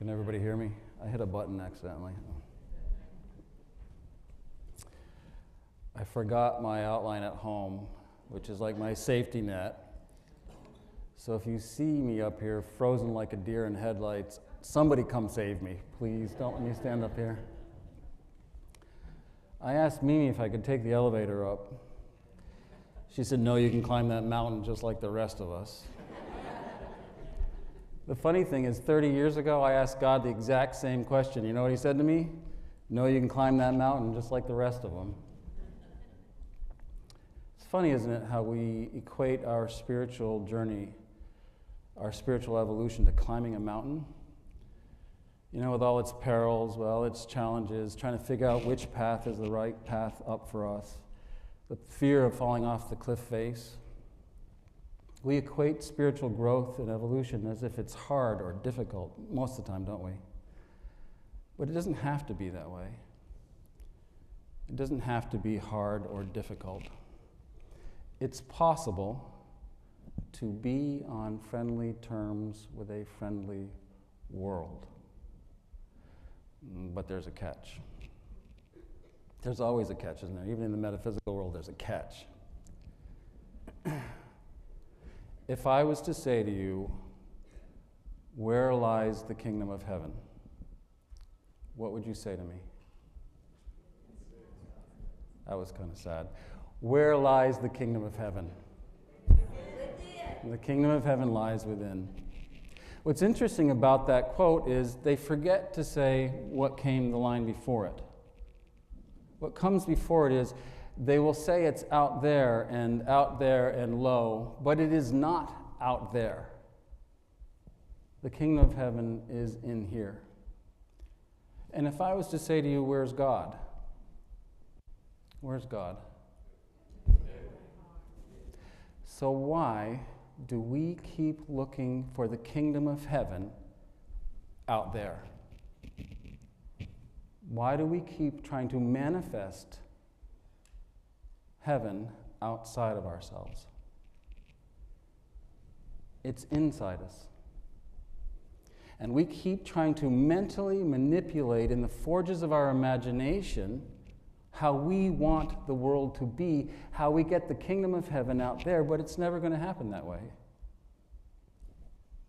Can everybody hear me? I hit a button accidentally. I forgot my outline at home, which is like my safety net. So if you see me up here frozen like a deer in headlights, somebody come save me. Please don't let me stand up here. I asked Mimi if I could take the elevator up. She said, no, you can climb that mountain just like the rest of us. The funny thing is, 30 years ago, I asked God the exact same question. You know what he said to me? No, you can climb that mountain just like the rest of them. It's funny, isn't it, how we equate our spiritual journey, our spiritual evolution to climbing a mountain? You know, with all its perils, well, its challenges, trying to figure out which path is the right path up for us, the fear of falling off the cliff face. We equate spiritual growth and evolution as if it's hard or difficult most of the time, don't we? But it doesn't have to be that way. It doesn't have to be hard or difficult. It's possible to be on friendly terms with a friendly world. But there's a catch. There's always a catch, isn't there? Even in the metaphysical world, there's a catch. If I was to say to you, where lies the kingdom of heaven? What would you say to me? That was kind of sad. Where lies the kingdom of heaven? The kingdom of heaven lies within. What's interesting about that quote is they forget to say what came the line before it. What comes before it is, they will say it's out there and low, but it is not out there. The kingdom of heaven is in here. And if I was to say to you, where's God? Where's God? So why do we keep looking for the kingdom of heaven out there? Why do we keep trying to manifest heaven outside of ourselves? It's inside us. And we keep trying to mentally manipulate in the forges of our imagination how we want the world to be, how we get the kingdom of heaven out there, but it's never going to happen that way.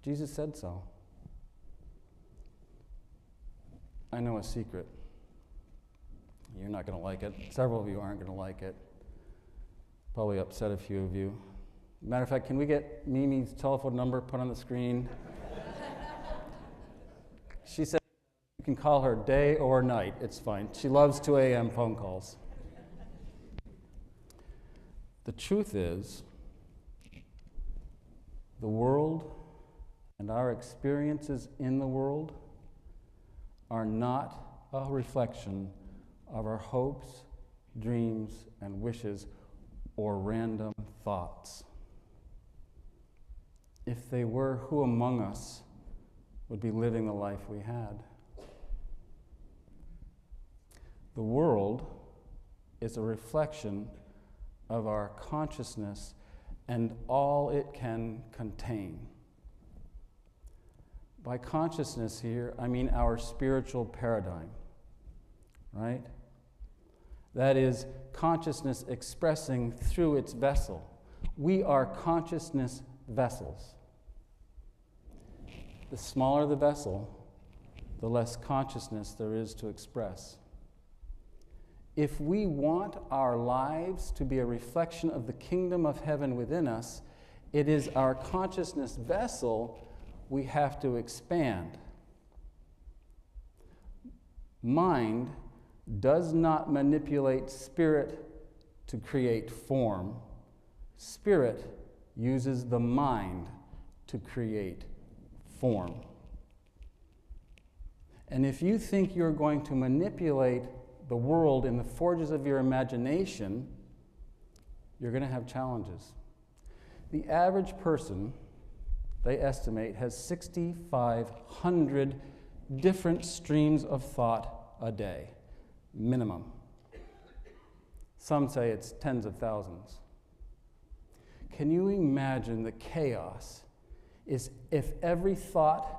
Jesus said so. I know a secret. You're not going to like it. Several of you aren't going to like it. Probably upset a few of you. Matter of fact, can we get Mimi's telephone number put on the screen? She said you can call her day or night. It's fine. She loves 2 a.m. phone calls. The truth is, the world and our experiences in the world are not a reflection of our hopes, dreams, and wishes, or random thoughts. If they were, who among us would be living the life we had? The world is a reflection of our consciousness and all it can contain. By consciousness here, I mean our spiritual paradigm, right? That is, consciousness expressing through its vessel. We are consciousness vessels. The smaller the vessel, the less consciousness there is to express. If we want our lives to be a reflection of the kingdom of heaven within us, it is our consciousness vessel we have to expand. Mind does not manipulate spirit to create form. Spirit uses the mind to create form. And if you think you're going to manipulate the world in the forges of your imagination, you're going to have challenges. The average person, they estimate, has 6,500 different streams of thought a day, minimum. Some say it's tens of thousands. Can you imagine the chaos is if every thought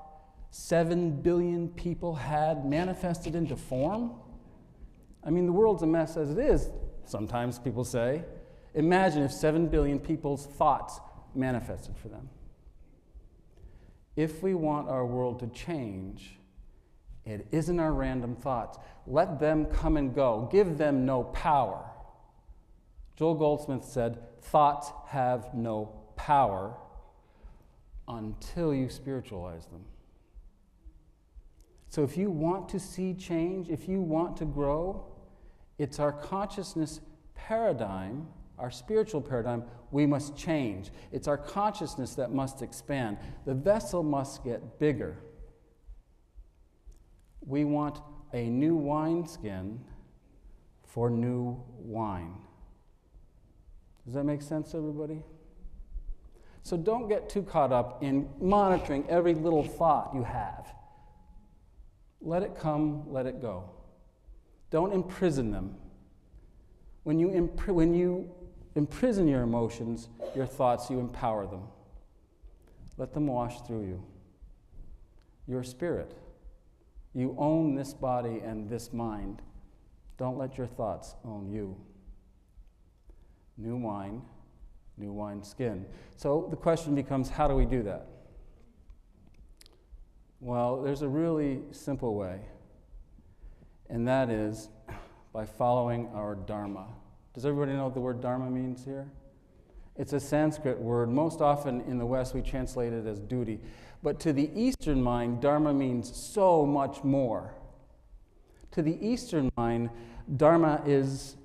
7 billion people had manifested into form? I mean, the world's a mess as it is, sometimes people say. Imagine if 7 billion people's thoughts manifested for them. If we want our world to change, it isn't our random thoughts. Let them come and go. Give them no power. Joel Goldsmith said, thoughts have no power until you spiritualize them. So if you want to see change, if you want to grow, it's our consciousness paradigm, our spiritual paradigm, we must change. It's our consciousness that must expand. The vessel must get bigger. We want a new wineskin for new wine. Does that make sense, everybody? So don't get too caught up in monitoring every little thought you have. Let it come, let it go. Don't imprison them. When you imprison your emotions, your thoughts, you empower them. Let them wash through you. Your spirit. You own this body and this mind. Don't let your thoughts own you. New wine skin. So the question becomes, how do we do that? Well, there's a really simple way, and that is by following our dharma. Does everybody know what the word dharma means here? It's a Sanskrit word. Most often in the West we translate it as duty. But to the Eastern mind, dharma means so much more. To the Eastern mind, dharma is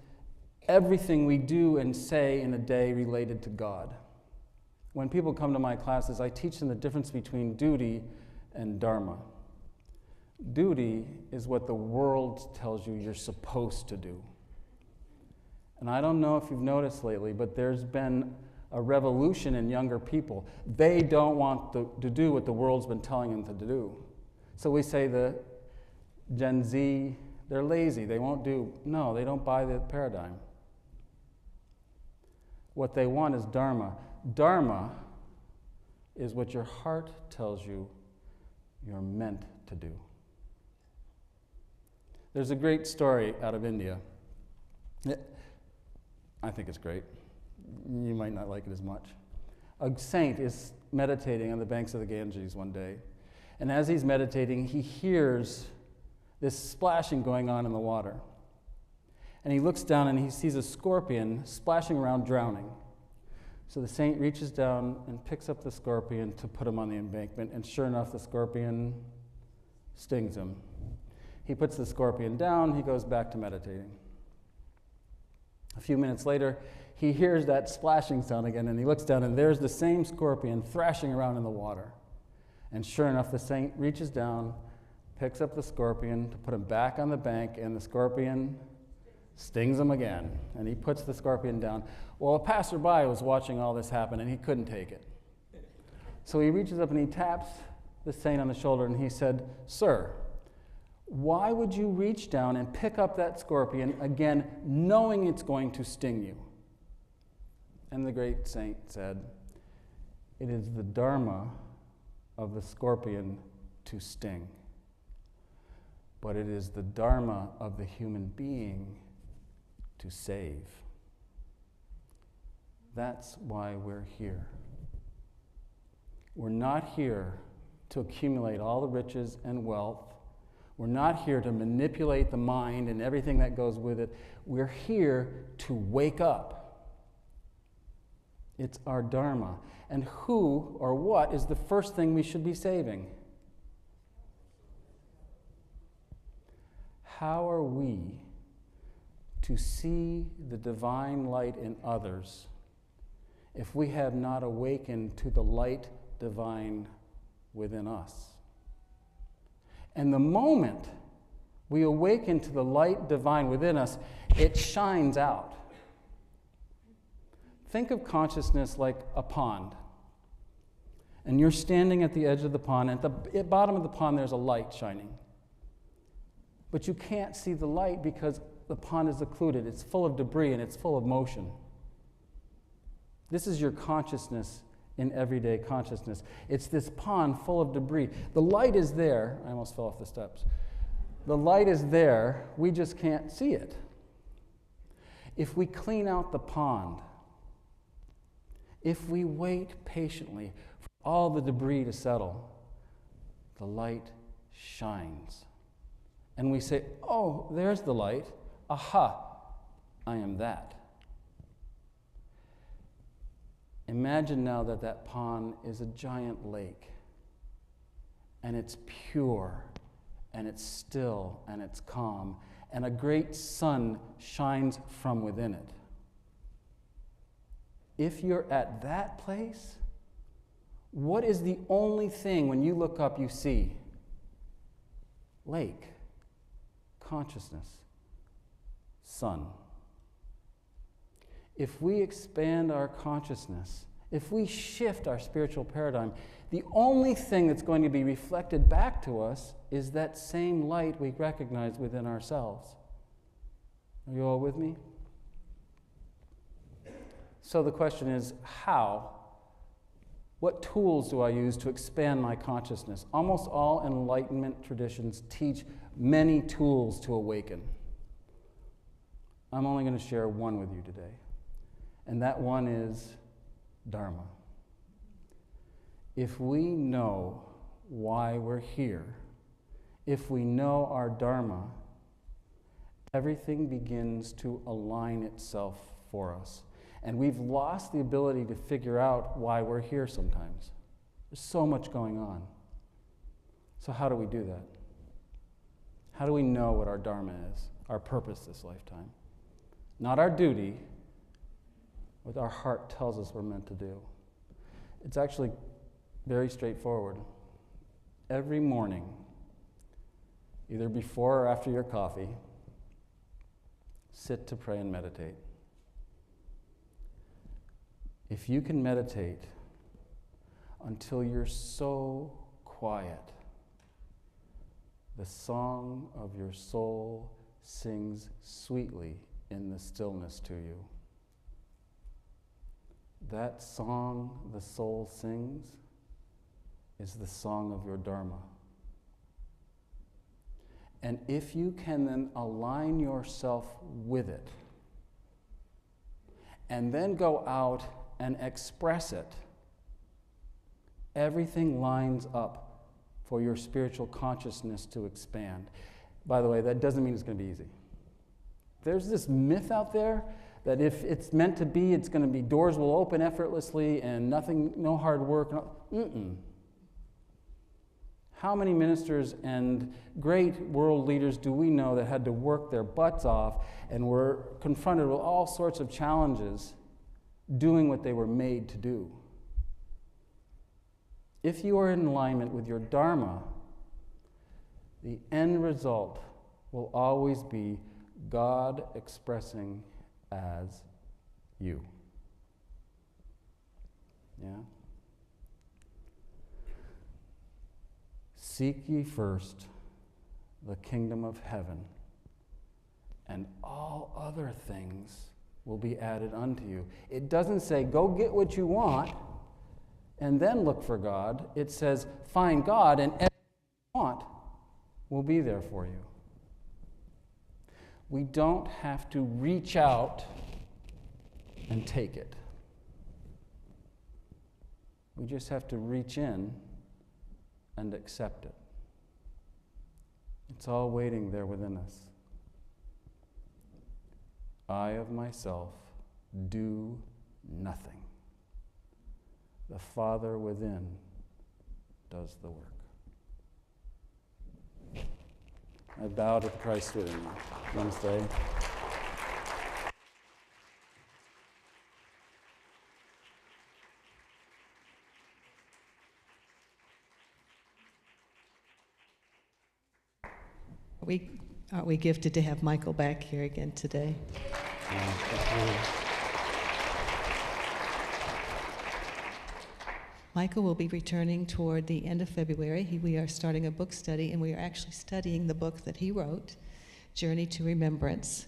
everything we do and say in a day related to God. When people come to my classes, I teach them the difference between duty and dharma. Duty is what the world tells you you're supposed to do. And I don't know if you've noticed lately, but there's been a revolution in younger people. They don't want to do what the world's been telling them to do. So we say the Gen Z, they're lazy, they won't do. No, they don't buy the paradigm. What they want is dharma. Dharma is what your heart tells you you're meant to do. There's a great story out of India. I think it's great. You might not like it as much. A saint is meditating on the banks of the Ganges one day. And as he's meditating, he hears this splashing going on in the water. And he looks down and he sees a scorpion splashing around, drowning. So the saint reaches down and picks up the scorpion to put him on the embankment, and sure enough, the scorpion stings him. He puts the scorpion down, he goes back to meditating. A few minutes later, he hears that splashing sound again, and he looks down, and there's the same scorpion thrashing around in the water. And sure enough, the saint reaches down, picks up the scorpion to put him back on the bank, and the scorpion stings him again. And he puts the scorpion down. Well, a passerby was watching all this happen, and he couldn't take it. So he reaches up and he taps the saint on the shoulder, and he said, "Sir, why would you reach down and pick up that scorpion again, knowing it's going to sting you?" And the great saint said, "It is the dharma of the scorpion to sting, but it is the dharma of the human being to save." That's why we're here. We're not here to accumulate all the riches and wealth. We're not here to manipulate the mind and everything that goes with it. We're here to wake up. It's our dharma. And who or what is the first thing we should be saving? How are we to see the divine light in others if we have not awakened to the light divine within us? And the moment we awaken to the light divine within us, it shines out. Think of consciousness like a pond. And you're standing at the edge of the pond, and at the bottom of the pond there's a light shining. But you can't see the light because the pond is occluded. It's full of debris and it's full of motion. This is your consciousness in everyday consciousness. It's this pond full of debris. The light is there. I almost fell off the steps. The light is there. We just can't see it. If we clean out the pond, if we wait patiently for all the debris to settle, the light shines. And we say, oh, there's the light. Aha, I am that. Imagine now that that pond is a giant lake, and it's pure, and it's still, and it's calm, and a great sun shines from within it. If you're at that place, what is the only thing when you look up you see? Lake, consciousness, sun. If we expand our consciousness, if we shift our spiritual paradigm, the only thing that's going to be reflected back to us is that same light we recognize within ourselves. Are you all with me? So the question is, how? What tools do I use to expand my consciousness? Almost all Enlightenment traditions teach many tools to awaken. I'm only going to share one with you today, and that one is Dharma. If we know why we're here, if we know our Dharma, everything begins to align itself for us. And we've lost the ability to figure out why we're here sometimes. There's so much going on. So how do we do that? How do we know what our Dharma is, our purpose this lifetime? Not our duty, what our heart tells us we're meant to do. It's actually very straightforward. Every morning, either before or after your coffee, sit to pray and meditate. If you can meditate until you're so quiet, the song of your soul sings sweetly in the stillness to you. That song the soul sings is the song of your Dharma. And if you can then align yourself with it, and then go out and express it, everything lines up for your spiritual consciousness to expand. By the way, that doesn't mean it's going to be easy. There's this myth out there that if it's meant to be, it's going to be, doors will open effortlessly and nothing, no hard work. How many ministers and great world leaders do we know that had to work their butts off and were confronted with all sorts of challenges doing what they were made to do? If you are in alignment with your Dharma, the end result will always be God expressing as you. Yeah? Seek ye first the kingdom of heaven, and all other things will be added unto you. It doesn't say, go get what you want and then look for God. It says, find God and everything you want will be there for you. We don't have to reach out and take it. We just have to reach in and accept it. It's all waiting there within us. I of myself do nothing. The Father within does the work. I bow to Christ within you. You want to stay? Aren't we gifted to have Michael back here again today? Michael will be returning toward the end of February. We are starting a book study, and we are actually studying the book that he wrote, Journey to Remembrance.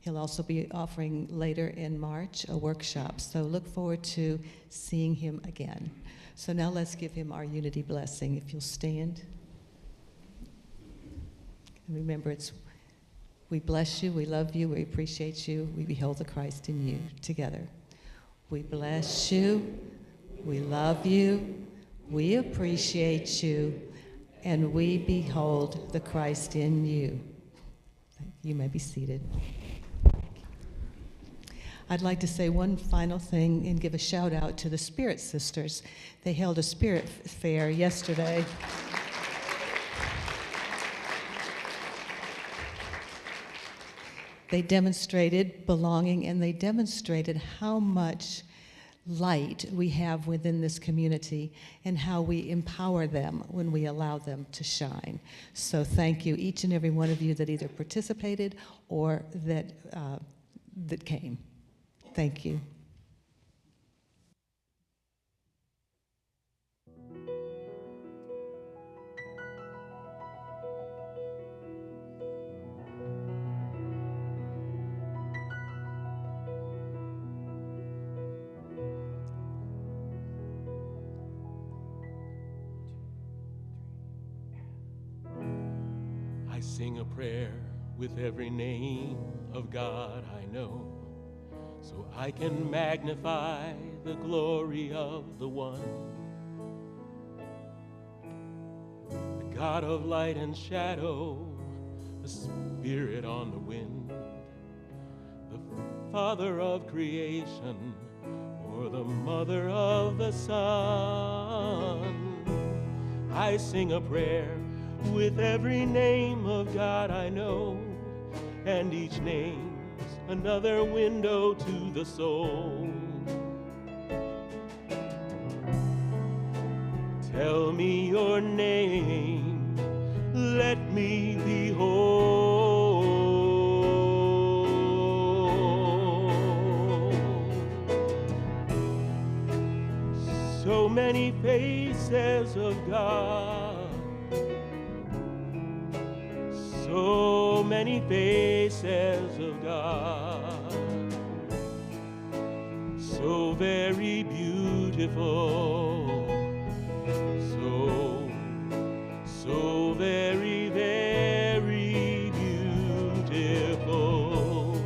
He'll also be offering later in March a workshop, so look forward to seeing him again. So now let's give him our unity blessing. If you'll stand. And remember, we bless you, we love you, we appreciate you, we behold the Christ in you together. We bless you, we love you, we appreciate you, and we behold the Christ in you. You may be seated. I'd like to say one final thing and give a shout out to the Spirit Sisters. They held a Spirit Fair yesterday. They demonstrated belonging, and they demonstrated how much light we have within this community and how we empower them when we allow them to shine. So thank you, each and every one of you that either participated or that came. Thank you. I sing a prayer with every name of God I know, so I can magnify the glory of the one, the God of light and shadow, the Spirit on the wind, the Father of creation, or the Mother of the Son. I sing a prayer with every name of God I know, and each name's another window to the soul. Tell me your name, let me behold. So many faces of God, so many faces of God, so very beautiful, so very, very beautiful,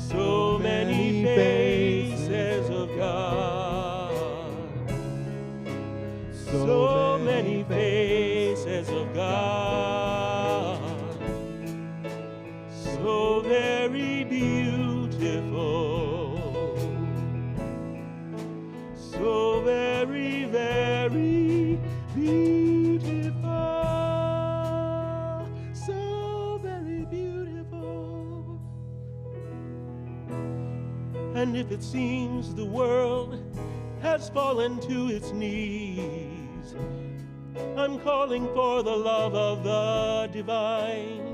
so many faces of God, so many faces of God, so very beautiful, so very, very beautiful, so very beautiful. And if it seems the world has fallen to its knees, I'm calling for the love of the divine.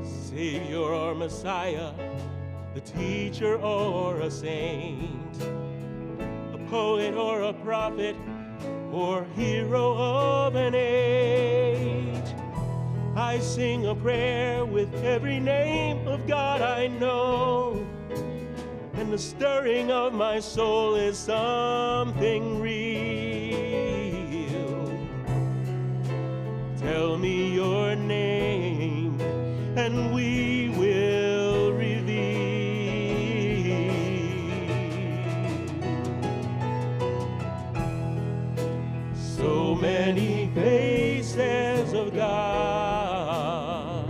Savior or Messiah, the teacher or a saint, a poet or a prophet, or hero of an age. I sing a prayer with every name of God I know, and the stirring of my soul is something real. Tell me your name, and we will reveal. So many faces of God,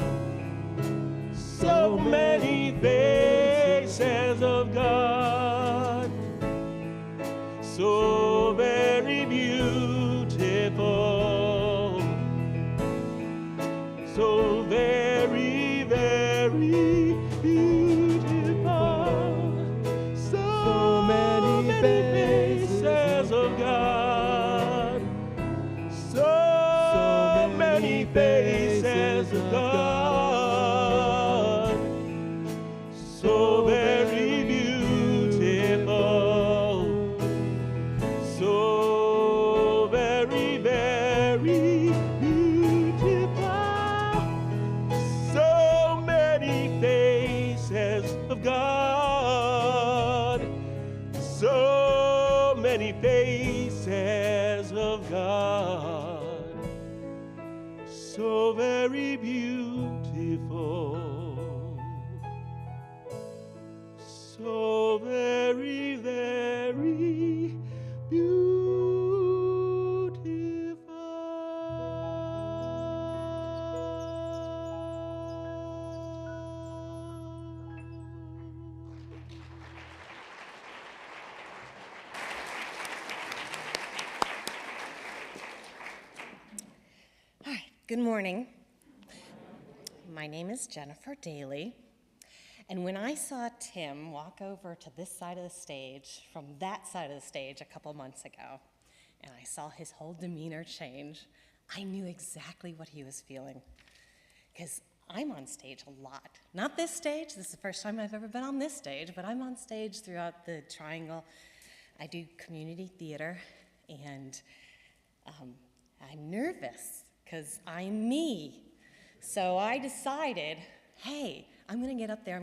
so many faces of God, so very beautiful, so very, very beautiful, so many faces of God, so many faces of God, so very beautiful, so very, very Good morning. My name is Jennifer Daly, and when I saw Tim walk over to this side of the stage from that side of the stage a couple months ago, and I saw his whole demeanor change, I knew exactly what he was feeling, because I'm on stage a lot. Not this stage, this is the first time I've ever been on this stage, but I'm on stage throughout the Triangle. I do community theater, and I'm nervous, because I'm me. So I decided, hey, I'm gonna get up there.